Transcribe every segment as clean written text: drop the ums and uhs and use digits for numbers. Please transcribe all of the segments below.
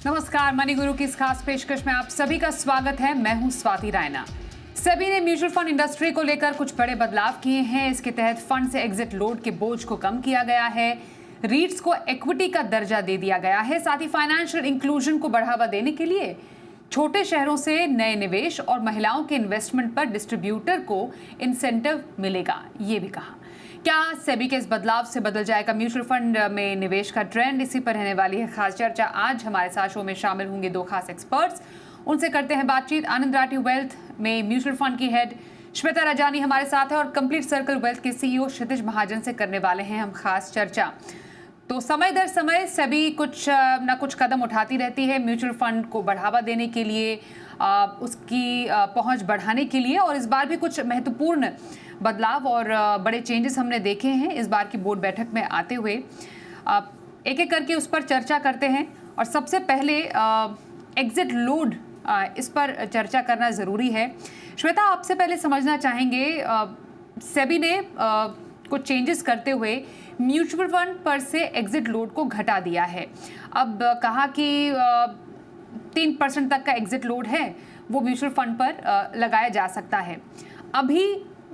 नमस्कार, मनी गुरु की इस खास पेशकश में आप सभी का स्वागत है। मैं हूं स्वाति रायना। सेबी ने म्यूचुअल फंड इंडस्ट्री को लेकर कुछ बड़े बदलाव किए हैं। इसके तहत फंड से एग्जिट लोड के बोझ को कम किया गया है, रीट्स को इक्विटी का दर्जा दे दिया गया है, साथ ही फाइनेंशियल इंक्लूजन को बढ़ावा देने के लिए छोटे शहरों से नए निवेश और महिलाओं के इन्वेस्टमेंट पर डिस्ट्रीब्यूटर को इंसेंटिव मिलेगा, ये भी कहा। क्या सेबी के इस बदलाव से बदल जाएगा म्यूचुअल फंड में निवेश का ट्रेंड? इसी पर रहने वाली है खास चर्चा। आज हमारे साथ शो में शामिल होंगे दो खास एक्सपर्ट्स, उनसे करते हैं बातचीत। आनंद राठी वेल्थ में म्यूचुअल फंड की हेड श्वेता राजानी हमारे साथ है और कंप्लीट सर्कल वेल्थ के सीईओ क्षितिज महाजन से करने वाले हैं हम खास चर्चा। तो समय दर समय सेबी कुछ ना कुछ कदम उठाती रहती है म्यूचुअल फंड को बढ़ावा देने के लिए, उसकी पहुंच बढ़ाने के लिए, और इस बार भी कुछ महत्वपूर्ण बदलाव और बड़े चेंजेस हमने देखे हैं इस बार की बोर्ड बैठक में आते हुए। एक एक करके उस पर चर्चा करते हैं और सबसे पहले एग्जिट लोड, इस पर चर्चा करना ज़रूरी है। श्वेता, आपसे पहले समझना चाहेंगे, सेबी ने कुछ चेंजेस करते हुए म्यूचुअल फंड पर से एग्जिट लोड को घटा दिया है। अब कहा कि 3% तक का एग्जिट लोड है वो म्यूचुअल फंड पर लगाया जा सकता है। अभी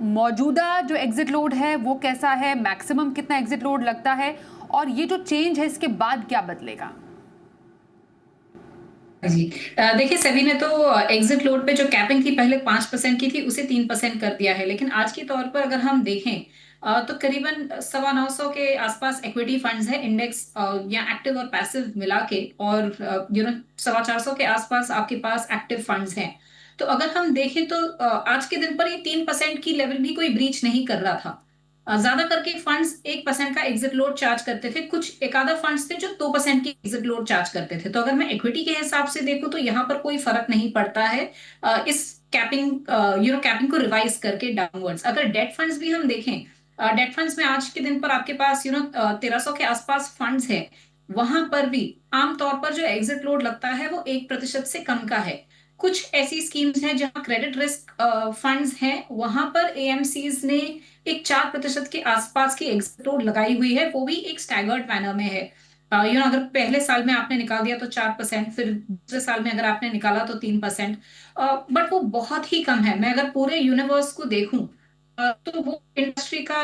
मौजूदा जो एग्जिट लोड है वो कैसा है, मैक्सिमम कितना एग्जिट लोड लगता है, और ये जो चेंज है इसके बाद क्या बदलेगा? जी, देखिए सेबी ने तो एग्जिट लोड पे जो कैपिंग थी पहले 5% की थी, उसे 3% कर दिया है। लेकिन आज के तौर पर अगर हम देखें तो करीबन 950 के आसपास इक्विटी फंड्स है, इंडेक्स या एक्टिव और पैसिव मिला के, और 450 के आसपास आपके पास एक्टिव फंड्स हैं। तो अगर हम देखें तो आज के दिन पर ये 3% की लेवल भी कोई ब्रीच नहीं कर रहा था। ज्यादा करके फंड्स 1% का एग्जिट लोड चार्ज करते थे, कुछ एक आधा फंड्स थे जो 2% की एग्जिट लोड चार्ज करते थे। तो अगर मैं इक्विटी के हिसाब से देखूं तो यहाँ पर कोई फर्क नहीं पड़ता है इस कैपिंग को रिवाइज करके डाउनवर्ड्स। अगर डेट फंड्स भी हम देखें, डेट फंड्स में आज के दिन पर आपके पास 1300 के आसपास फंड्स है, वहां पर भी आमतौर पर जो एग्जिट लोड लगता है वो 1% से कम का है। कुछ ऐसी स्कीम्स हैं जहां क्रेडिट रिस्क फंड्स हैं, वहां पर एएमसीज ने एक 4% के आसपास की एग्जिट लोड लगाई हुई है, वो भी एक स्टैगर्ड मैनर में है। अगर पहले साल में आपने निकाल दिया तो 4%, फिर दूसरे साल में अगर आपने निकाला तो 3%, बट वो बहुत ही कम है। मैं अगर पूरे यूनिवर्स को देखूं तो वो इंडस्ट्री का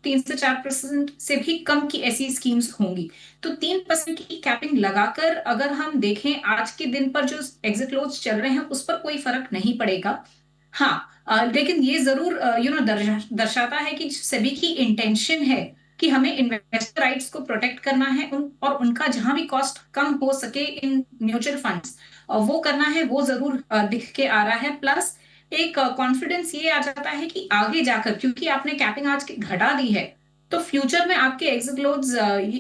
3 से 4% से भी कम की ऐसी स्कीम्स होंगी। तो 3% की कैपिंग लगाकर अगर हम देखें आज के दिन पर जो एग्जिट लोड्स चल रहे हैं उस पर कोई फर्क नहीं पड़ेगा। हाँ, लेकिन ये जरूर दर्शाता है कि सेबी की इंटेंशन है कि हमें इन्वेस्टर राइट्स को प्रोटेक्ट करना है, और उनका जहां भी कॉस्ट कम हो सके इन म्यूचुअल फंड्स वो करना है, वो जरूर दिख के आ रहा है। प्लस एक कॉन्फिडेंस ये आ जाता है कि आगे जाकर, क्योंकि आपने कैपिंग आज की घटा दी है, तो फ्यूचर में आपके एग्जिट लोड्स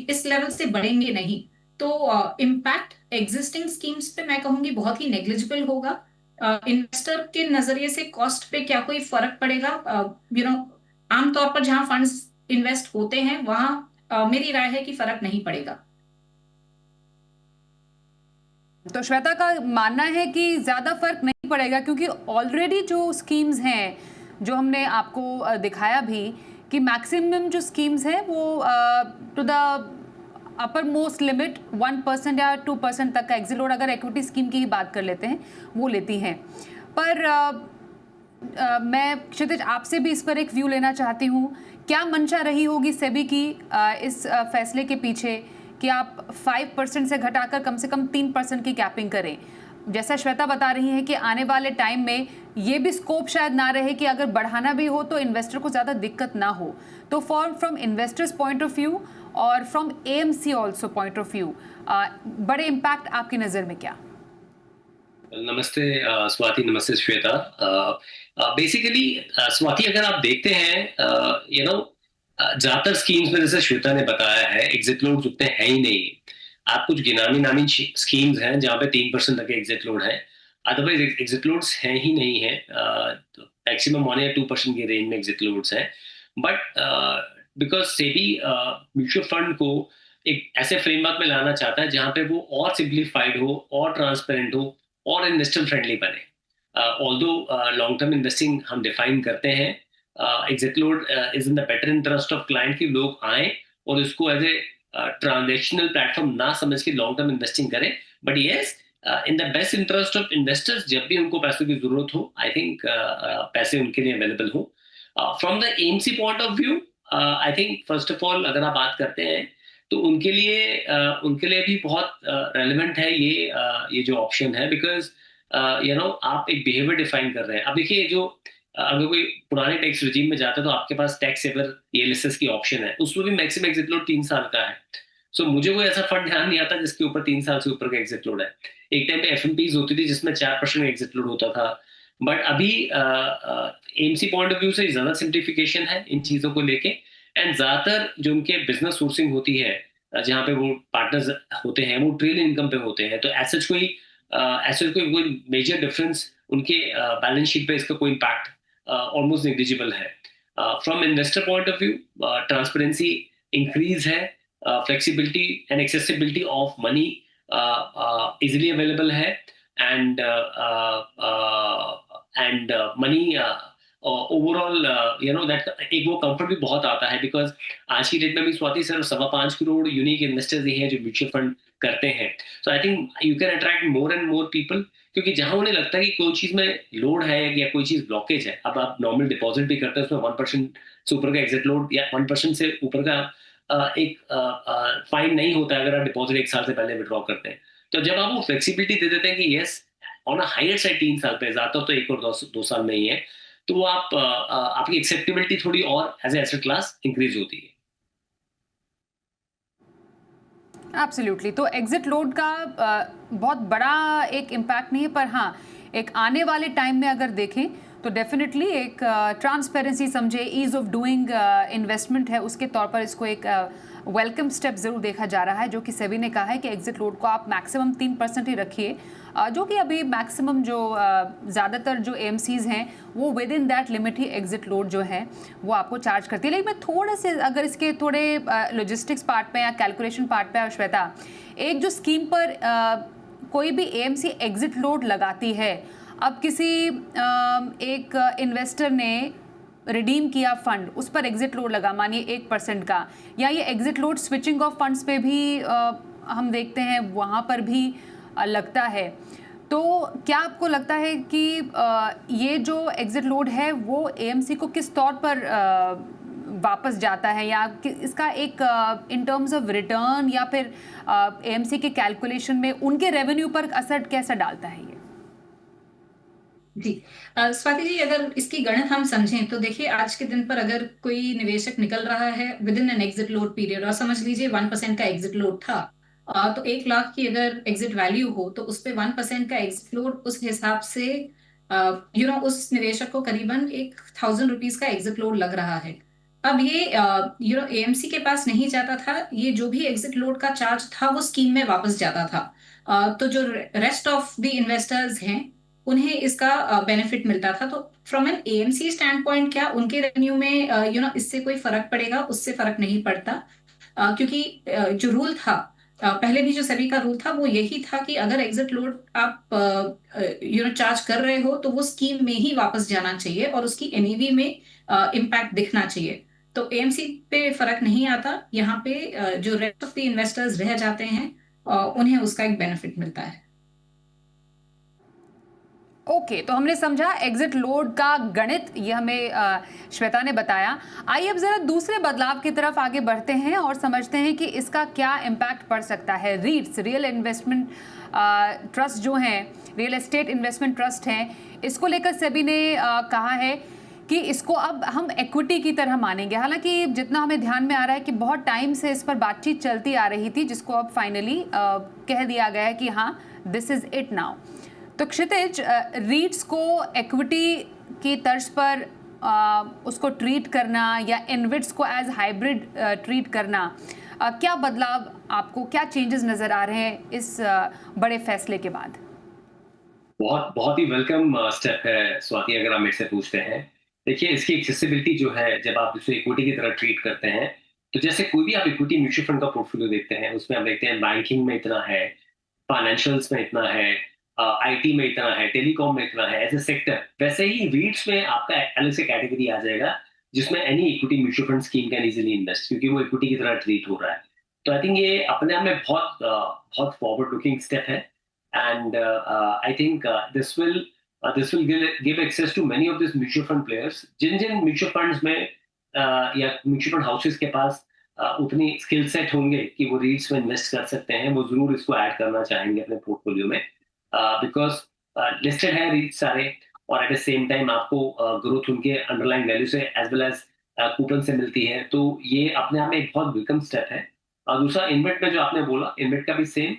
इस लेवल से बढ़ेंगे नहीं। तो इम्पैक्ट एग्जिस्टिंग स्कीम्स पे मैं कहूंगी बहुत ही नेग्लिजिबल होगा। इन्वेस्टर के नजरिए से कॉस्ट पे क्या कोई फर्क पड़ेगा? आमतौर पर जहां फंड्स इन्वेस्ट होते हैं वहां मेरी राय है कि फर्क नहीं पड़ेगा। तो श्वेता का मानना है कि ज़्यादा फर्क नहीं पड़ेगा, क्योंकि ऑलरेडी जो स्कीम्स हैं जो हमने आपको दिखाया भी कि मैक्सिमम जो स्कीम्स हैं वो to the upper most limit 1% या 2% तक का एग्जिट लोड, अगर इक्विटी स्कीम की ही बात कर लेते हैं, वो लेती हैं। पर मैं क्षितिज आपसे भी इस पर एक व्यू लेना चाहती हूँ। क्या मंशा रही होगी सेबी की इस फैसले के पीछे कि आप 5% से घटाकर कम से कम 3% की कैपिंग करें? जैसा श्वेता बता रही हैं कि आने वाले टाइम में ये भी स्कोप शायद ना रहे कि अगर बढ़ाना भी हो तो इन्वेस्टर को ज़्यादा दिक्कत ना हो। तो from investors point of view और from AMC also point of view, बड़े इम्पैक्ट आपकी नज़र में क्या? नमस्ते स्वाति, नमस्ते श्वेता। बेसिकली स्वाति, अगर आप देखते हैं ज्यादातर स्कीम्स में जैसे श्वेता ने बताया है एग्जिट लोड उतने है ही नहीं। आप कुछ गिनामी नामी स्कीम्स हैं जहाँ पे 3% तक एग्जिट लोड है, अदरवाइज एग्जिट लोड्स हैं ही नहीं है। मैक्सिमम 1 या 2% के रेंज में एग्जिट लोड्स हैं। But because SEBI mutual fund को एक ऐसे फ्रेमवर्क में लाना चाहता है जहाँ पे वो और सिंप्लीफाइड हो और ट्रांसपेरेंट हो और इन्वेस्टर फ्रेंडली बने। ऑल्दो लॉन्ग टर्म इन्वेस्टिंग हम डिफाइन करते हैं, exit load is in the better interest of client कि लोग आए और इसको एज ए ट्रांजेक्शनल प्लेटफॉर्म ना समझ के लॉन्ग टर्म इन्वेस्टिंग करें। But yes, in the best interest of investors, जब भी उनको पैसों की जरूरत हो, आई थिंक पैसे उनके लिए अवेलेबल हो. From the AMC point of view, I think first of all अगर आप बात करते हैं तो उनके लिए भी बहुत रेलिवेंट है ये जो ऑप्शन है, बिकॉज आप एक बिहेवियर डिफाइन कर रहे हैं. अब देखिए, जो अगर कोई पुराने टैक्स रिजीम में जाता है तो आपके पास टैक्स सेवर ईएलएसएस की ऑप्शन है, उसमें भी मैक्सिमम एग्जिट लोड 3 साल का है. सो मुझे कोई ऐसा फंड ध्यान नहीं आता जिसके ऊपर 3 साल से ऊपर का एग्जिट लोड है. एक टाइम पे एफएमपीज होती थी जिसमें 4% एग्जिट लोड होता था, बट अभी एमसी पॉइंट ऑफ व्यू से ज्यादा सिंप्लीफिकेशन है इन चीजों को लेके. एंड ज्यादातर जो उनके बिजनेस सोर्सिंग होती है, जहाँ पे वो पार्टनर्स होते हैं, वो ट्रेल इनकम पे होते हैं, तो ऐसे कोई मेजर डिफरेंस उनके बैलेंस शीट पे इसका कोई इम्पैक्ट ऑलमोस्ट नेग्लिजिबल है. From investor point of view, transparency increase है, flexibility and accessibility of money easily available है, एंड मनी ओवरऑल दैट एक वो कंफर्ट भी बहुत आता है, बिकॉज आज की डेट में भी स्वाति सिर्फ 5.25 करोड़ यूनिक इन्वेस्टर्स ही हैं जो म्यूचुअल फंड करते हैं. So I think you can attract more and more people, क्योंकि जहां उन्हें लगता है कि कोई चीज में लोड है या कोई चीज ब्लॉकेज है. अब आप नॉर्मल डिपॉजिट भी करते हैं, उसमें 1% से ऊपर का एग्जिट लोड या 1% से ऊपर का एक फाइन नहीं होता है अगर आप डिपॉजिट 1 साल से पहले विड्रॉ करते हैं. तो जब आप वो फ्लेक्सिबिलिटी दे देते हैं कि yes, on a higher side 3 साल पे, ज्यादा तो 1 और 2 साल में ही है, तो वो आपकी एक्सेप्टेबिलिटी थोड़ी और एज एसेट क्लास इंक्रीज होती है. एब्सोल्युटली. तो एग्जिट लोड का बहुत बड़ा एक इम्पैक्ट नहीं है, पर हाँ, एक आने वाले टाइम में अगर देखें तो डेफिनेटली एक ट्रांसपेरेंसी समझे, ईज ऑफ डूइंग इन्वेस्टमेंट है, उसके तौर पर इसको एक वेलकम स्टेप ज़रूर देखा जा रहा है, जो कि सेबी ने कहा है कि एग्जिट लोड को आप मैक्सिमम 3% ही रखिए, जो कि अभी मैक्सिमम जो ज़्यादातर जो एएमसीज हैं वो with in that limit he exit load जो है वो आपको चार्ज करती है. लेकिन मैं थोड़े से अगर इसके थोड़े लॉजिस्टिक्स पार्ट पे या कैलकुलेशन पार्ट पे, श्वेता, एक जो स्कीम पर कोई भी एएमसी एग्जिट लोड लगाती है, अब किसी एक इन्वेस्टर ने रिडीम किया फंड, उस पर एग्जिट लोड लगा, मानिए 1% का, या ये exit load switching off funds पे भी हम देखते हैं वहाँ पर भी लगता है. तो क्या आपको लगता है कि ये जो एग्जिट लोड है वो एएमसी को किस तौर पर वापस जाता है, या इसका एक इन टर्म्स ऑफ रिटर्न या फिर एएमसी के कैलकुलेशन में उनके रेवेन्यू पर असर कैसा डालता है ये? जी, स्वाति जी, अगर इसकी गणित हम समझें तो देखिए, आज के दिन पर अगर कोई निवेशक निकल रहा है with in an exit load period, और समझ लीजिए 1% का एग्जिट लोड था, तो 1 लाख की अगर एग्जिट वैल्यू हो तो उस पे 1% का एग्जिट लोड, उस हिसाब से उस निवेशक को करीबन 1,000 रुपीज का एग्जिट लोड लग रहा है. अब ये एएमसी के पास नहीं जाता था, ये जो भी एग्जिट लोड का चार्ज था वो स्कीम में वापस जाता था. तो जो रेस्ट ऑफ द इन्वेस्टर्स हैं उन्हें इसका बेनिफिट मिलता था. तो from an AMC standpoint, क्या उनके रेवेन्यू में इससे कोई फर्क पड़ेगा? उससे फर्क नहीं पड़ता, क्योंकि जो रूल था, पहले भी जो सेबी का रूल था वो यही था कि अगर एग्जिट लोड आप चार्ज कर रहे हो तो वो स्कीम में ही वापस जाना चाहिए और उसकी एनईवी में इम्पैक्ट दिखना चाहिए. तो एएमसी पे फर्क नहीं आता, यहाँ पे जो रेस्ट ऑफ द इन्वेस्टर्स रह जाते हैं उन्हें उसका एक बेनिफिट मिलता है. ओके, तो हमने समझा एग्जिट लोड का गणित, ये हमें श्वेता ने बताया. आइए अब जरा दूसरे बदलाव की तरफ आगे बढ़ते हैं और समझते हैं कि इसका क्या इम्पैक्ट पड़ सकता है. रीट्स, रियल इन्वेस्टमेंट ट्रस्ट जो हैं, रियल एस्टेट इन्वेस्टमेंट ट्रस्ट हैं, इसको लेकर सेबी ने कहा है कि इसको अब हम इक्विटी की तरह मानेंगे. हालांकि जितना हमें ध्यान में आ रहा है कि बहुत टाइम से इस पर बातचीत चलती आ रही थी, जिसको अब फाइनली कह दिया गया है कि हाँ, दिस इज इट नाउ. तो क्षितिज, रीट्स को इक्विटी की तर्ज पर उसको ट्रीट करना या इनविट्स को एज हाइब्रिड ट्रीट करना, क्या बदलाव आपको, क्या चेंजेस नजर आ रहे हैं इस बड़े फैसले के बाद? बहुत बहुत ही वेलकम स्टेप है स्वाति, अगर आप मेरे से पूछते हैं. देखिए, इसकी एक्सेसिबिलिटी जो है, जब आप इसे इक्विटी की तरह ट्रीट करते हैं, तो जैसे कोई भी आप इक्विटी म्यूचुअल फंड का पोर्टफोलियो देखते हैं, उसमें आप देखते हैं बैंकिंग में इतना है, फाइनेंशियल्स में इतना है, आईटी में इतना है, टेलीकॉम में इतना है, एज ए सेक्टर. वैसे ही रीट्स में आपका अलग से कैटेगरी आ जाएगा जिसमें any equity mutual fund scheme can easily invest, क्योंकि वो इक्विटी की तरह ट्रीट हो रहा है. तो आई थिंक ये अपने आप में बहुत बहुत फॉरवर्ड लुकिंग स्टेप है. and I think this will give access to many of these mutual fund players. जिन mutual funds में या mutual fund houses के पास उतनी स्किल सेट होंगे कि वो रीट्स में इन्वेस्ट कर सकते हैं, वो जरूर इसको ऐड करना चाहेंगे अपने पोर्टफोलियो में, बिकॉज लिस्टेड है रीट्स सारे, और एट द सेम टाइम आपको ग्रोथ उनके अंडरलाइन वैल्यू से एज वेल एज कूपन से मिलती है, तो ये अपने आप में एक बहुत वेलकम स्टेप है। और दूसरा इन्वेट में जो आपने बोला, इन्वेट का भी सेम,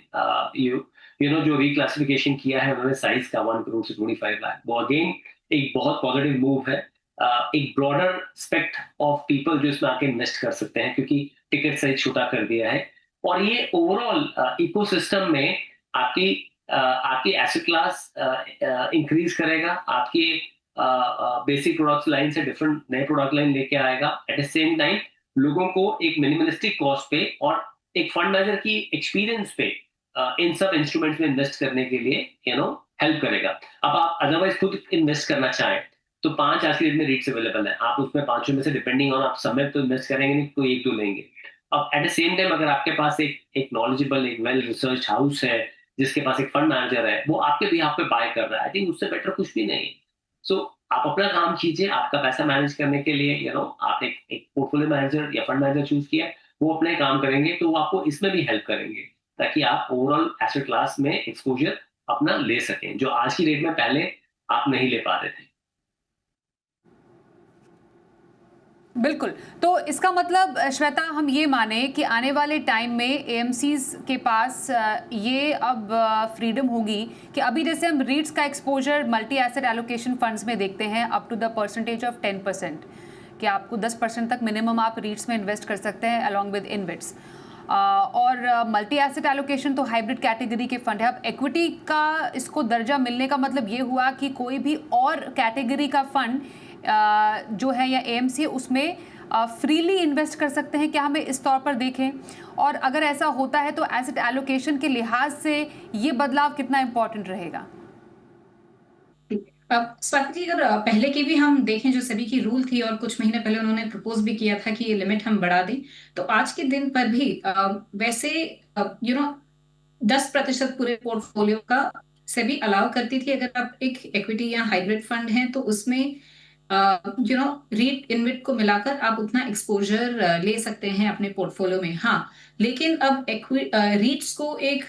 यू नो जो रिक्लासिफिकेशन किया है उन्होंने साइज का 1 करोड़ से 25 लाख, वो अगेन एक बहुत पॉजिटिव मूव है। एक ब्रॉडर स्पेक्ट ऑफ पीपल जो इसमें आके इन्वेस्ट कर सकते हैं, क्योंकि टिकट साइज छोटा कर दिया है, और ये ओवरऑल इकोसिस्टम में आपकी एसेट क्लास इंक्रीज करेगा, आपकी बेसिक प्रोडक्ट लाइन से डिफरेंट नए प्रोडक्ट लाइन लेके आएगा, एट द सेम टाइम लोगों को एक मिनिमलिस्टिक कॉस्ट पे और एक फंड मैनेजर की एक्सपीरियंस पे इन सब इंस्ट्रूमेंट्स में इन्वेस्ट करने के लिए हेल्प करेगा। अब आप अदरवाइज खुद इन्वेस्ट करना चाहें तो 5 आज की डेट में रीट्स अवेलेबल है, आप उसमें 5 में से डिपेंडिंग ऑन आप समय तो इन्वेस्ट करेंगे नहीं, कोई एक दो लेंगे। अब एट द सेम टाइम अगर आपके पास एक नॉलेजेबल, एक वेल रिसर्च हाउस है जिसके पास एक फंड मैनेजर है, वो आपके भी पे बाय कर रहा है, आई थिंक उससे बेटर कुछ भी नहीं। सो आप अपना काम कीजिए, आपका पैसा मैनेज करने के लिए आप एक पोर्टफोलियो मैनेजर या फंड मैनेजर चूज किया, वो अपने काम करेंगे तो वो आपको इसमें भी हेल्प करेंगे, ताकि आप ओवरऑल एसेट क्लास में एक्सपोजर अपना ले सकें, जो आज की डेट में पहले आप नहीं ले पा रहे थे। बिल्कुल, तो इसका मतलब श्वेता हम ये माने कि आने वाले टाइम में एएमसीज के पास ये अब फ्रीडम होगी कि अभी जैसे हम रीट्स का exposure multi asset allocation funds में देखते हैं up to the percentage of 10%, कि आपको 10% तक मिनिमम आप रीट्स में इन्वेस्ट कर सकते हैं अलॉन्ग विद इनविट्स, और मल्टी एसेट एलोकेशन तो हाइब्रिड कैटेगरी के फंड है। अब इक्विटी का इसको दर्जा मिलने का मतलब ये हुआ कि कोई भी और कैटेगरी का फंड जो है या एएमसी उसमें फ्रीली इन्वेस्ट कर सकते हैं, क्या हमें इस तौर पर देखें? और अगर ऐसा होता है तो एसेट एलोकेशन के लिहाज से ये बदलाव कितना इम्पोर्टेंट रहेगा? स्वाति जी, अगर पहले की भी हम देखें जो सेबी की रूल थी और कुछ महीने पहले उन्होंने प्रपोज भी किया था कि ये लिमिट हम बढ़ा दें, तो आज के दिन पर भी वैसे 10% पूरे पोर्टफोलियो का सेबी अलाउ करती थी। अगर आप एक इक्विटी या हाइब्रिड फंड हैं तो उसमें रीट इनविट को मिलाकर आप उतना एक्सपोजर ले सकते हैं अपने पोर्टफोलियो में। हाँ, लेकिन अब रीट्स को एक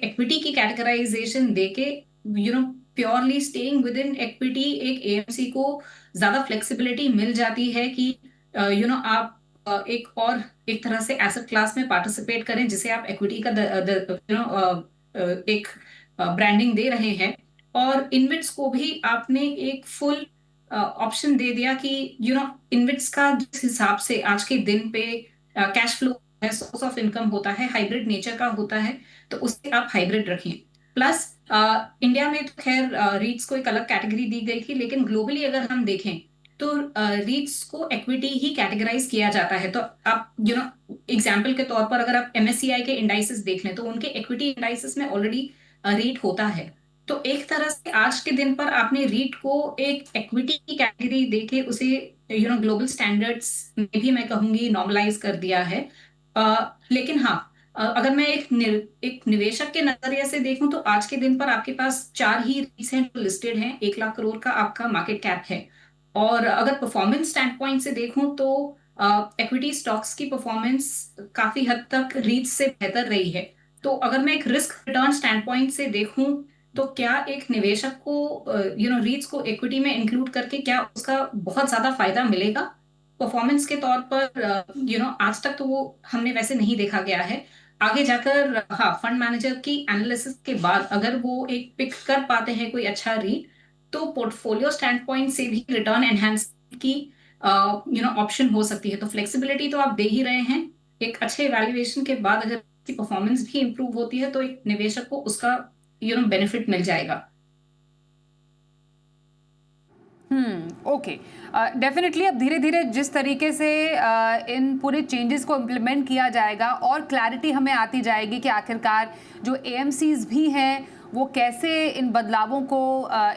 इक्विटी की कैटेगराइजेशन देके purely staying with in equity, एक एएमसी को ज्यादा फ्लेक्सिबिलिटी मिल जाती है कि आप एक तरह से एसेट क्लास में पार्टिसिपेट करें जिसे आप इक्विटी का एक ब्रांडिंग दे रहे हैं, और इनविट्स को भी आपने एक फुल ऑप्शन दे दिया कि इनविट्स का जिस हिसाब से आज के दिन पे कैश फ्लो है, सोर्स ऑफ इनकम होता है, हाइब्रिड नेचर का होता है, तो उससे आप हाइब्रिड रखें। प्लस इंडिया में तो खैर रीट्स को एक अलग कैटेगरी दी गई थी, लेकिन ग्लोबली अगर हम देखें तो रीट्स को इक्विटी ही कैटेगराइज किया जाता है। तो आप एग्जाम्पल के तौर पर अगर आप MSCI के इंडाइसेस देख लें तो उनके इक्विटी इंडाइसेस में ऑलरेडी रीट होता है। तो एक तरह से आज के दिन पर आपने रीट को एक इक्विटी की कैटेगरी देके उसे ग्लोबल स्टैंडर्ड्स में भी मैं कहूंगी नॉर्मलाइज कर दिया है। लेकिन हाँ, अगर मैं एक निवेशक के नजरिए से देखूं तो आज के दिन पर आपके पास 4 ही रीट्स हैं जो लिस्टेड हैं, 1 लाख करोड़ का आपका मार्केट कैप है। और अगर परफॉर्मेंस स्टैंड पॉइंट से देखूं तो इक्विटी स्टॉक्स की परफॉर्मेंस काफी हद तक रीट्स से बेहतर रही है। तो अगर मैं एक रिस्क रिटर्न स्टैंड पॉइंट से देखूं तो क्या एक निवेशक को रीट्स को इक्विटी में इंक्लूड करके क्या उसका बहुत ज्यादा फायदा मिलेगा? परफॉर्मेंस के तौर पर आज तक तो वो हमने वैसे नहीं देखा गया है। आगे जाकर हाँ, फंड मैनेजर की एनालिसिस के बाद अगर वो एक पिक कर पाते हैं कोई अच्छा रीट, तो पोर्टफोलियो स्टैंड पॉइंट से भी रिटर्न एनहांस की ऑप्शन हो सकती है। तो फ्लेक्सिबिलिटी तो आप दे ही रहे हैं, एक अच्छे इवैल्यूएशन के बाद अगर परफॉर्मेंस भी इंप्रूव होती है तो एक निवेशक को उसका बेनिफिट मिल जाएगा। ओके, डेफिनेटली अब धीरे धीरे जिस तरीके से इन पूरे चेंजेस को इम्प्लीमेंट किया जाएगा और क्लैरिटी हमें आती जाएगी कि आखिरकार जो एएमसीज भी हैं वो कैसे इन बदलावों को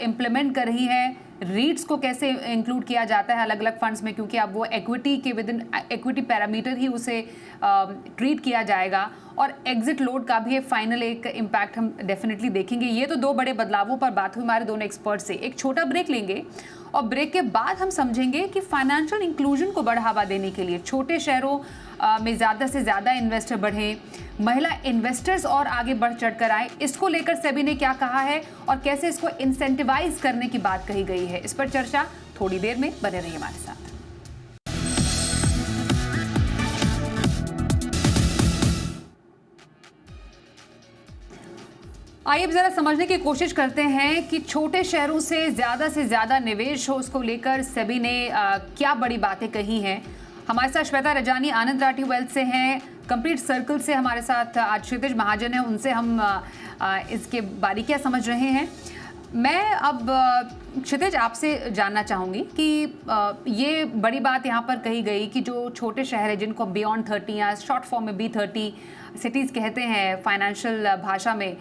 इम्प्लीमेंट कर रही है, रीट्स को कैसे इंक्लूड किया जाता है अलग अलग फंड्स में, क्योंकि अब वो इक्विटी के विद इन इक्विटी पैरामीटर ही उसे ट्रीट किया जाएगा, और एग्जिट लोड का भी फाइनल एक इम्पैक्ट हम डेफिनेटली देखेंगे। ये तो 2 बड़े बदलावों पर बात हुई हमारे दोनों एक्सपर्ट से। एक छोटा ब्रेक लेंगे और ब्रेक के बाद हम समझेंगे कि फाइनेंशियल इंक्लूजन को बढ़ावा देने के लिए छोटे शहरों में ज़्यादा से ज़्यादा इन्वेस्टर बढ़े, महिला इन्वेस्टर्स और आगे बढ़ चढ़कर आए, इसको लेकर सेबी ने क्या कहा है और कैसे इसको इंसेंटिवाइज करने की बात कही गई है। इस पर चर्चा थोड़ी देर में, बने रहिए हमारे साथ। आइए अब जरा समझने की कोशिश करते हैं कि छोटे शहरों से ज़्यादा निवेश हो, उसको लेकर सेबी ने क्या बड़ी बातें कही हैं। हमारे साथ श्वेता रजानी आनंद राठी वेल्थ से हैं, कंप्लीट सर्कल से हमारे साथ आज क्षितिज महाजन है, उनसे हम इसके बारीकियां समझ रहे हैं। मैं अब क्षितिज आपसे जानना चाहूँगी कि ये बड़ी बात यहाँ पर कही गई कि जो छोटे शहर है जिनको बियॉन्ड 30 या शॉर्ट फॉर्म में B30 सिटीज़ कहते हैं फाइनेंशियल भाषा में,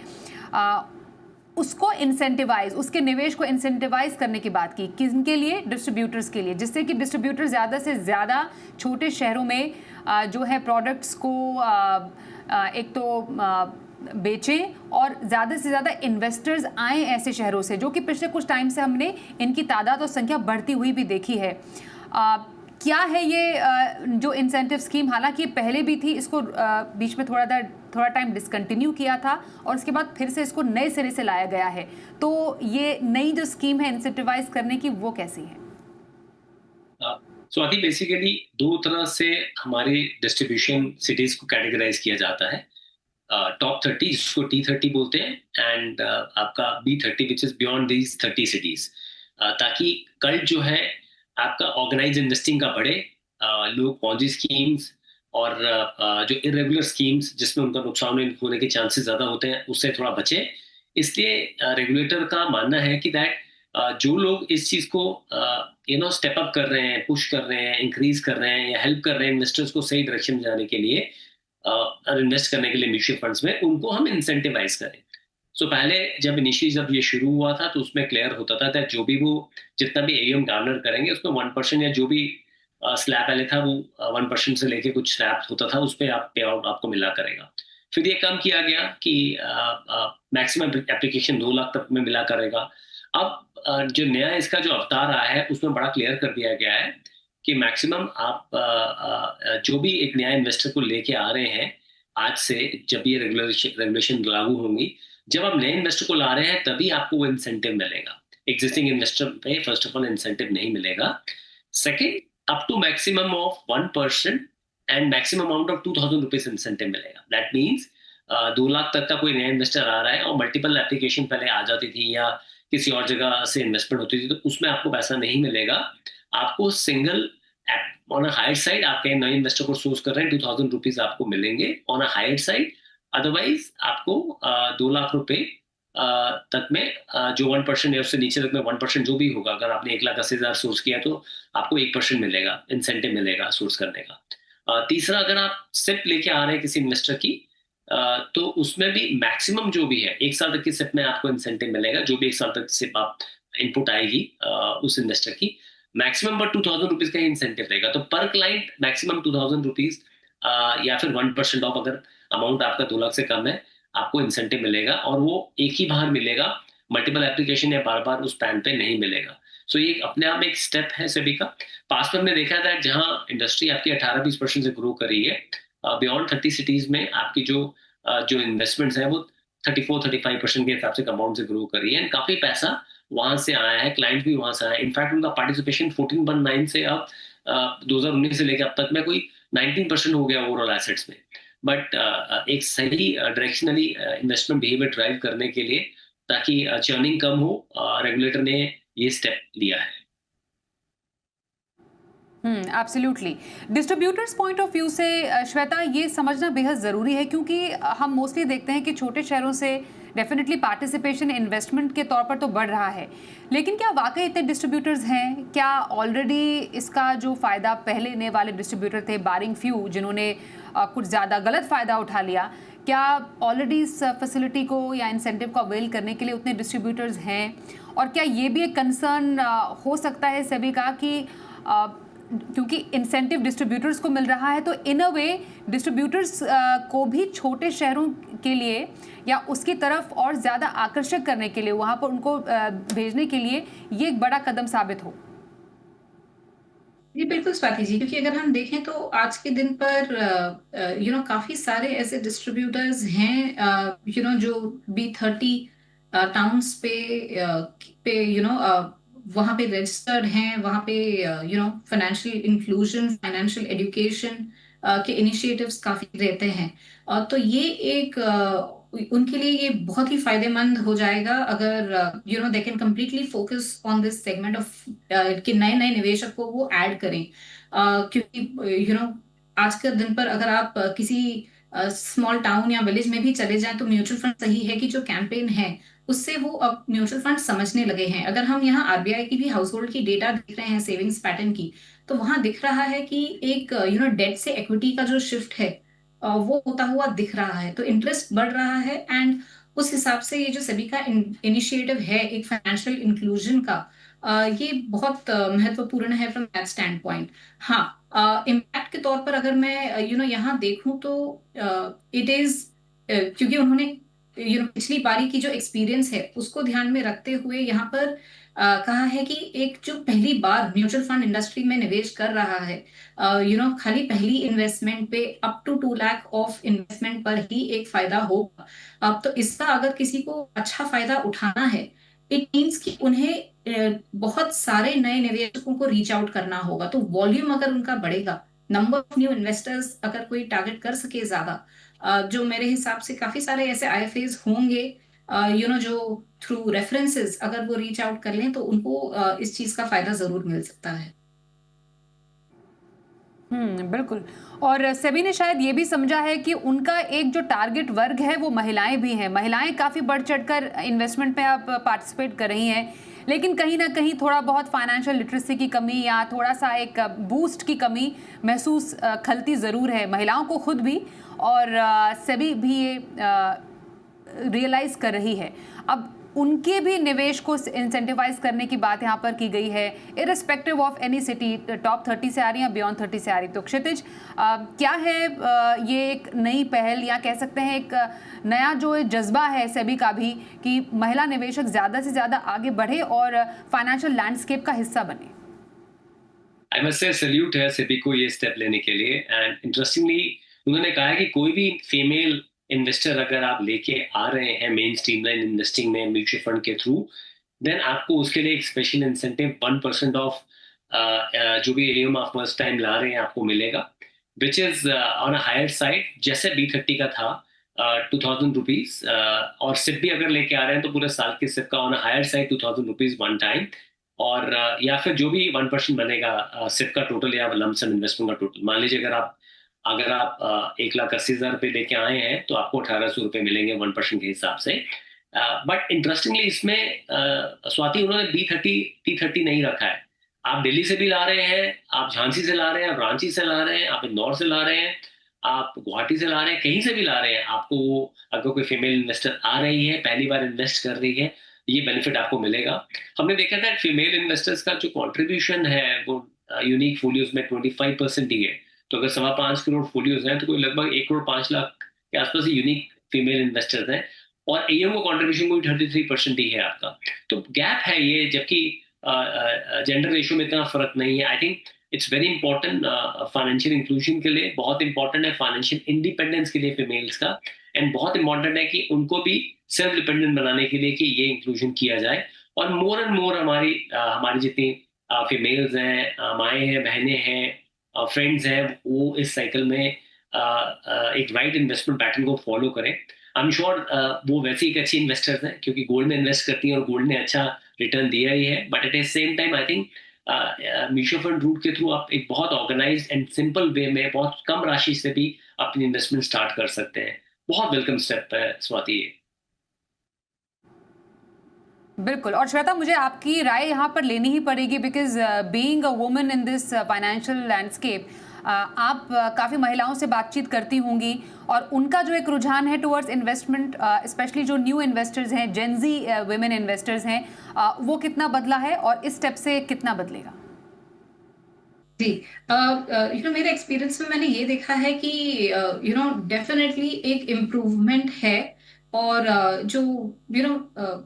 उसको इंसेंटिवाइज, उसके निवेश को इंसेंटिवाइज करने की बात की। किसके लिए? डिस्ट्रीब्यूटर्स के लिए, जिससे कि डिस्ट्रीब्यूटर ज़्यादा से ज़्यादा छोटे शहरों में जो है प्रोडक्ट्स को एक तो बेचें और ज़्यादा से ज़्यादा इन्वेस्टर्स आएँ ऐसे शहरों से, जो कि पिछले कुछ टाइम से हमने इनकी तादाद और संख्या बढ़ती हुई भी देखी है। क्या है ये जो इंसेंटिव स्कीम? हालांकि पहले भी थी, इसको बीच में थोड़ा टाइम डिसकंटिन्यू किया था और उसके बाद फिर से इसको नए सिरे से लाया गया है। तो ये नई जो स्कीम है इंसेंटिवाइज करने की, वो कैसी है? स्वाति, बेसिकली 2 तरह से हमारे डिस्ट्रीब्यूशन सिटीज को कैटेगराइज किया जाता है। टॉप 30 जिसको T30 बोलते हैं, एंड आपका B30 which is beyond these 30 cities, ताकि कल्ट जो है आपका ऑर्गेनाइज इन्वेस्टिंग का बढ़े, लोग पॉन्जी स्कीम्स और जो इरेगुलर स्कीम्स जिसमें उनका नुकसान होने के चांसेस ज़्यादा होते हैं उससे थोड़ा बचे। इसलिए रेगुलेटर का मानना है कि दैट जो लोग इस चीज़ को स्टेप अप कर रहे हैं, पुश कर रहे हैं, इंक्रीज कर रहे हैं या हेल्प कर रहे हैं इन्वेस्टर्स को सही डायरेक्शन में जाने के लिए और इन्वेस्ट करने के लिए म्यूचुअल फंड्स में, उनको हम इंसेंटिवाइज करें। सो पहले जब ये शुरू हुआ था तो उसमें क्लियर होता था कि जो भी वो जितना भी AUM गार्नर करेंगे उसमें 1% या जो भी स्लैब पहले था वो 1% से लेके कुछ स्लैब होता था, उस पर आप पे आउट आपको मिला करेगा। फिर ये कम किया गया कि मैक्सिमम एप्लीकेशन 2 लाख तक में मिला करेगा। अब जो नया इसका जो अवतार आया है उसमें बड़ा क्लियर कर दिया गया है कि मैक्सिमम आप जो भी एक नया इन्वेस्टर को लेके आ रहे हैं, आज से जब ये रेगुलेशन लागू होंगी, जब आप नए इन्वेस्टर को ला रहे हैं तभी आपको वो इंसेंटिव मिलेगा। एग्जिस्टिंग इन्वेस्टर पे फर्स्ट ऑफ ऑल इंसेंटिव नहीं मिलेगा। Second, up to maximum of 1% and maximum amount of 2000 rupees incentive मिलेगा। दैट मीन्स 2 लाख तक का कोई नया इन्वेस्टर आ रहा है और मल्टीपल एप्लीकेशन पहले आ जाती थी या किसी और जगह से इन्वेस्टमेंट होती थी, तो उसमें आपको पैसा नहीं मिलेगा। आपको single on a higher side आपके नए इन्वेस्टर को सोर्स कर रहे हैं 2000 रुपीज आपको मिलेंगे on a higher side. Otherwise आपको 2 लाख रुपए तक में जो 1% है उससे नीचे तक में 1% जो भी होगा, अगर आपने 1,80,000 सोर्स किया तो आपको 1% मिलेगा, इंसेंटिव मिलेगा सोर्स करने का। तीसरा, अगर आप सिप लेके आ रहे हैं किसी इन्वेस्टर की तो उसमें भी मैक्सिमम जो भी है 1 साल तक की सिप में आपको इंसेंटिव मिलेगा। जो भी 1 साल तक सिप आप इनपुट आएगी उस इन्वेस्टर की, मैक्सिमम पर 2000 रुपीज का ही इंसेंटिव रहेगा। तो पर क्लाइंट मैक्सिमम 2000 रुपीज या फिर 1% ऑफ, अगर अमाउंट आपका 2 लाख से कम है, आपको इंसेंटिव मिलेगा और वो एक ही बार मिलेगा, मल्टीपल एप्लीकेशन या बार बार उस पैन पे नहीं मिलेगा। सो ये अपने आप में एक स्टेप है सेबी का। पास्ट में देखा था जहां इंडस्ट्री आपकी 18-20% से ग्रो कर रही है, बियॉन्ड 30 सिटीज में आपकी जो इन्वेस्टमेंट्स है वो 34-35% के हिसाब से कंपाउंड से ग्रो कर रही है। काफी पैसा वहां से आया है, क्लाइंट भी वहां से आया है। इनफैक्ट उनका पार्टिसिपेशन 14.9 से अब 2019 से लेकर अब तक में कोई 19% हो गया ओवरऑल एसेट्स में। बट एक सही डायरेक्शनली इन्वेस्टमेंट बिहेवियर ड्राइव करने के लिए, ताकि चर्निंग कम हो, रेगुलेटर ने ये स्टेप लिया है। Absolutely. Distributors point of view से श्वेता, ये समझना बेहद ज़रूरी है, क्योंकि हम मोस्टली देखते हैं कि छोटे शहरों से डेफिनेटली पार्टिसिपेशन इन्वेस्टमेंट के तौर पर तो बढ़ रहा है, लेकिन क्या वाकई इतने डिस्ट्रीब्यूटर्स हैं? क्या ऑलरेडी इसका जो फ़ायदा पहले लेने वाले डिस्ट्रीब्यूटर थे, बारिंग फ्यू जिन्होंने कुछ ज़्यादा गलत फ़ायदा उठा लिया, क्या ऑलरेडी इस फैसिलिटी को या इंसेंटिव को अवेल करने के लिए उतने डिस्ट्रीब्यूटर्स हैं? और क्या ये भी एक कंसर्न हो सकता है सेबी का कि क्योंकि इंसेंटिव डिस्ट्रीब्यूटर्स को मिल रहा है तो इन अ वे डिस्ट्रीब्यूटर्स को भी छोटे शहरों के लिए या उसकी तरफ और ज़्यादा आकर्षक करने के लिए, वहाँ पर उनको भेजने के लिए ये एक बड़ा कदम साबित हो? जी बिल्कुल स्वाति जी, क्योंकि अगर हम देखें तो आज के दिन पर काफी सारे ऐसे डिस्ट्रीब्यूटर्स हैं जो B30 टाउन्स पे वहाँ पे रजिस्टर्ड हैं, वहाँ पे फाइनेंशियल इंक्लूजन, फाइनेंशियल एजुकेशन के इनिशिएटिव्स काफी रहते हैं। तो ये एक उनके लिए ये बहुत ही फायदेमंद हो जाएगा अगर they can completely focus on this segment of कि नए नए निवेशक को वो ऐड करें। क्योंकि आज के दिन पर अगर आप किसी स्मॉल टाउन या विलेज में भी चले जाएं तो म्यूचुअल फंड सही है कि जो कैंपेन है उससे वो अब म्यूचुअल फंड समझने लगे हैं। अगर हम यहाँ RBI की भी हाउस होल्ड की डेटा देख रहे हैं सेविंग्स पैटर्न की, तो वहां दिख रहा है कि एक डेट से इक्विटी का जो शिफ्ट है वो होता हुआ दिख रहा है, तो इंटरेस्ट बढ़ रहा है। एंड उस हिसाब से ये जो सेबी का इनिशिएटिव है एक फाइनेंशियल इंक्लूजन का, ये बहुत महत्वपूर्ण है फ्रॉम दैट स्टैंड पॉइंट। हाँ, इम्पैक्ट के तौर पर अगर मैं यहाँ देखूं तो इट इज क्योंकि उन्होंने पिछली बारी की जो एक्सपीरियंस है उसको ध्यान में रखते हुए यहाँ पर कहा है कि एक जो पहली बार म्यूचुअल फंड इंडस्ट्री में निवेश कर रहा है, खाली पहली इन्वेस्टमेंट पे up to 2 lakh of investment पर ही एक फायदा होगा। अब तो इसका अगर किसी को अच्छा फायदा उठाना है, इट मीन्स कि उन्हें बहुत सारे नए निवेशकों को रीच आउट करना होगा। तो वॉल्यूम अगर उनका बढ़ेगा, नंबर ऑफ न्यू इन्वेस्टर्स अगर कोई टारगेट कर सके ज्यादा, जो मेरे हिसाब से काफी सारे ऐसे IFAs होंगे जो थ्रू रेफरेंसेस अगर वो रीच आउट कर लें तो उनको इस चीज का फायदा जरूर मिल सकता है। बिल्कुल। और सेबी ने शायद ये भी समझा है कि उनका एक जो टारगेट वर्ग है वो महिलाएं भी हैं। महिलाएं काफ़ी बढ़ चढ़कर इन्वेस्टमेंट में अब पार्टिसिपेट कर रही हैं, लेकिन कहीं ना कहीं थोड़ा बहुत फाइनेंशियल लिटरेसी की कमी या थोड़ा सा एक बूस्ट की कमी महसूस खलती ज़रूर है महिलाओं को खुद भी, और सेबी भी ये रियलाइज़ कर रही है। अब उनके भी निवेश को इंसेंटिवाइज करने की बात यहाँ पर की गई है, irrespective of any city, top 30 से आ रही है, बियॉन्ड 30 से आ रही। तो क्षितिज, क्या है ये एक नई पहल या कह सकते हैं एक नया जो जज्बा है सेबी का भी कि महिला निवेशक ज़्यादा से ज़्यादा आगे बढ़े और फाइनेंशियल लैंडस्केप का हिस्सा बने? आई मस्ट से सैल्यूट है सेबी को ये स्टेप लेने के लिए। एंड इंटरेस्टिंगली उन्होंने कहा है कि कोई भी फीमेल इन्वेस्टर अगर आप लेके आ रहे हैं मेन स्ट्रीमलाइन इन्वेस्टिंग में म्यूचुअल फंड के थ्रू, देन आपको उसके लिए एक स्पेशल इंसेंटिव 1% ऑफ जो भी एम आप फर्स्ट टाइम ला रहे हैं आपको मिलेगा, which is on a higher side, जैसे B30 का था 2000 रुपीज। और सिप भी अगर लेके आ रहे हैं तो पूरे साल के सिप का on a higher side 2000 rupees one time. और या फिर जो भी 1% बनेगा सिप का टोटल या लमसम इन्वेस्टमेंट का टोटल, मान लीजिए अगर आप 1,80,000 रुपये लेके आए हैं तो आपको 1,800 रुपये मिलेंगे 1% के हिसाब से। बट इंटरेस्टिंगली इसमें स्वाति उन्होंने B30 नहीं रखा है। आप दिल्ली से भी ला रहे हैं, आप झांसी से ला रहे हैं, आप रांची से ला रहे हैं, आप इंदौर से ला रहे हैं, आप गुवाहाटी से ला रहे हैं, कहीं से भी ला रहे हैं, आपको अगर कोई फीमेल इन्वेस्टर आ रही है, पहली बार इन्वेस्ट कर रही है, ये बेनिफिट आपको मिलेगा। हमने देखा था फीमेल इन्वेस्टर्स का जो कंट्रीब्यूशन है वो यूनिक फोलियोज में 25% ही है। तो अगर 5.25 करोड़ फोलियोज हैं तो कोई लगभग 1,05,00,000 के आसपास ही यूनिक फीमेल इन्वेस्टर्स हैं, और एएम को कंट्रीब्यूशन को भी 33% ही है आपका। तो गैप है ये, जबकि जेंडर रेशियो में इतना फर्क नहीं है। I think it's very important financial inclusion के लिए, बहुत इंपॉर्टेंट है फाइनेंशियल इंडिपेंडेंस के लिए फीमेल्स का, एंड बहुत इंपॉर्टेंट है कि उनको भी सेल्फ डिपेंडेंट बनाने के लिए कि ये इंक्लूजन किया जाए। और मोर एंड मोर हमारी जितनी फीमेल्स हैं, माएँ हैं, बहनें हैं, फ्रेंड्स हैं, वो इस साइकिल में एक राइट इन्वेस्टमेंट पैटर्न को फॉलो करें। आई एम श्योर वो वैसे एक अच्छी इन्वेस्टर्स हैं क्योंकि गोल्ड में इन्वेस्ट करती हैं और गोल्ड ने अच्छा रिटर्न दिया ही है। But at the same time I think mutual fund route के थ्रू आप एक बहुत ऑर्गेनाइज्ड एंड सिंपल वे में बहुत कम राशि से भी अपनी इन्वेस्टमेंट स्टार्ट कर सकते हैं। बहुत वेलकम स्टेप है स्वाति। बिल्कुल। और श्वेता, मुझे आपकी राय यहाँ पर लेनी ही पड़ेगी because being a woman in this financial landscape, आप काफ़ी महिलाओं से बातचीत करती होंगी और उनका जो एक रुझान है टुवर्ड्स इन्वेस्टमेंट, स्पेशली जो न्यू इन्वेस्टर्स हैं, जेनजी वुमेन इन्वेस्टर्स हैं, वो कितना बदला है और इस स्टेप से कितना बदलेगा? जी, मेरे एक्सपीरियंस में मैंने ये देखा है कि डेफिनेटली एक इम्प्रूवमेंट है। और जो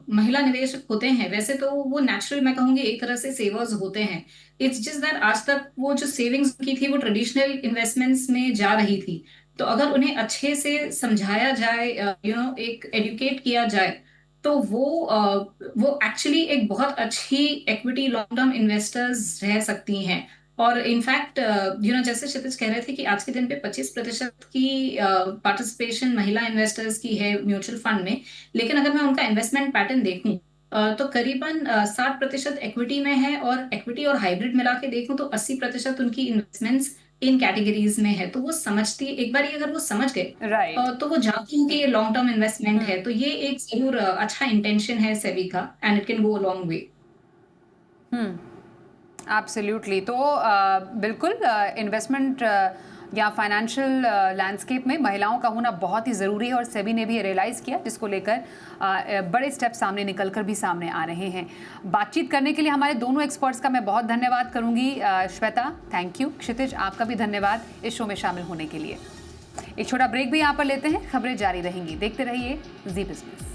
महिला निवेशक होते हैं, वैसे तो वो नेचुरल, मैं कहूंगी एक तरह से सेवर्स होते हैं। इट्स जस्ट दैट आज तक वो जो सेविंग्स की थी वो ट्रेडिशनल इन्वेस्टमेंट्स में जा रही थी। तो अगर उन्हें अच्छे से समझाया जाए, एक एडुकेट किया जाए, तो वो एक्चुअली एक बहुत अच्छी इक्विटी लॉन्ग टर्म इन्वेस्टर्स रह सकती हैं। और इनफैक्ट जैसे क्षितिज कह रहे थे कि आज के दिन पे 25% की पार्टिसिपेशन महिला इन्वेस्टर्स की है म्यूचुअल फंड में। लेकिन अगर मैं उनका इन्वेस्टमेंट पैटर्न देखूं, तो करीबन 60% इक्विटी में है, और इक्विटी और हाइब्रिड मिला के देखूं तो 80% उनकी इन्वेस्टमेंट्स इन कैटेगरीज में है। तो वो समझती, एक बार अगर वो समझ गए, राइट। तो वो जानती हैं कि ये लॉन्ग टर्म इन्वेस्टमेंट है। तो ये एक जरूर अच्छा इंटेंशन है सेबी का, and it can go a long way. Absolutely. तो बिल्कुल इन्वेस्टमेंट या फाइनेंशियल लैंडस्केप में महिलाओं का होना बहुत ही ज़रूरी है और सेबी ने भी ये रियलाइज़ किया, जिसको लेकर बड़े स्टेप सामने निकलकर भी सामने आ रहे हैं। बातचीत करने के लिए हमारे दोनों एक्सपर्ट्स का मैं बहुत धन्यवाद करूंगी। Shweta, thank you. क्षितिज, आपका भी धन्यवाद इस शो में शामिल होने के लिए। एक छोटा ब्रेक भी यहाँ पर लेते हैं, खबरें जारी रहेंगी। देखते रहिए जी बिजनेस।